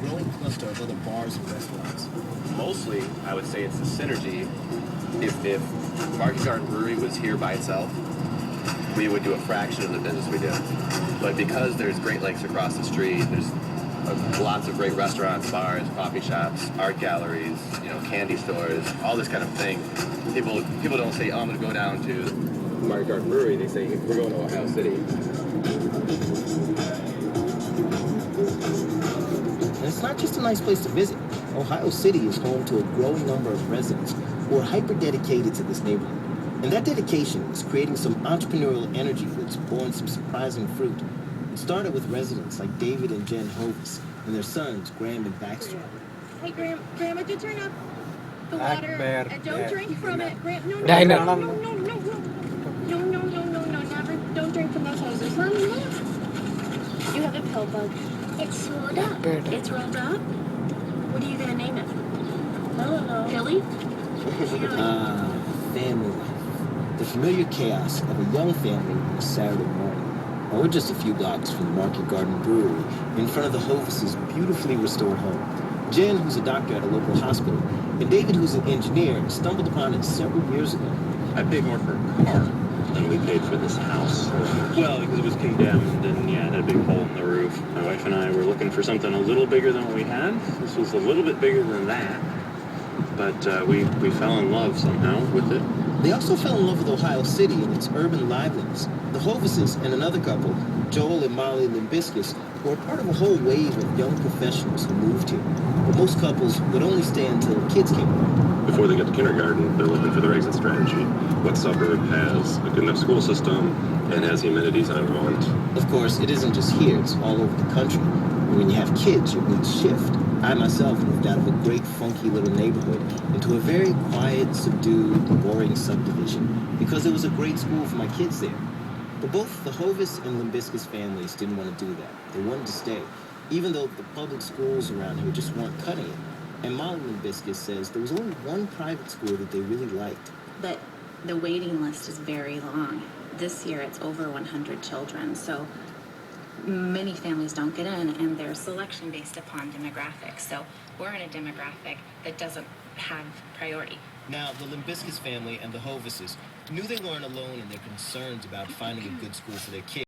growing cluster of other bars and restaurants. Mostly, I would say it's the synergy. If Market Garden Brewery was here by itself, we would do a fraction of the business we do. But because there's Great Lakes across the street, there's lots of great restaurants, bars, coffee shops, art galleries, candy stores, all this kind of thing. People don't say, oh, I'm going to go down to Market Garden Brewery. They say, we're going to Ohio City. And it's not just a nice place to visit. Ohio City is home to a growing number of residents who are hyper-dedicated to this neighborhood. And that dedication is creating some entrepreneurial energy that's borne some surprising fruit. It started with residents like David and Jen Hovis and their sons, Graham and Baxter. Hey, Grandma, did you turn up the water? And don't drink from it. Graham, no, never. Don't drink from those hoses. Mom, you have a pill bug. It's rolled up. It's rolled up? What are you going to name it? I don't know. Billy? Family life. The familiar chaos of a young family on a Saturday morning. Now, we're just a few blocks from the Market Garden Brewery, in front of the Hovis' beautifully restored home. Jen, who's a doctor at a local hospital, and David, who's an engineer, stumbled upon it several years ago. I paid more for a car than we paid for this house. Well, because it was condemned and it had a big hole in the roof. My wife and I were looking for something a little bigger than what we had. This was a little bit bigger than that. But we fell in love somehow with it. They also fell in love with Ohio City and its urban liveliness. The Hovises and another couple, Joel and Molly Limbiscus, were part of a whole wave of young professionals who moved here. But most couples would only stay until kids came along. Before they get to kindergarten, they're looking for their exit strategy. What suburb has a good enough school system and has the amenities I want? Of course, it isn't just here, it's all over the country. And when you have kids, your needs shift. I myself moved out of a great funky little neighborhood into a very quiet, subdued, boring subdivision because there was a great school for my kids there. But both the Hovis and Limbiscus families didn't want to do that. They wanted to stay, even though the public schools around here just weren't cutting it. And Molly Limbiscus says there was only one private school that they really liked. But the waiting list is very long. This year it's over 100 children, so many families don't get in, and there's selection based upon demographics. So we're in a demographic that doesn't have priority. Now, the Limbiscus family and the Hovises knew they weren't alone in their concerns about finding a good school for their kids.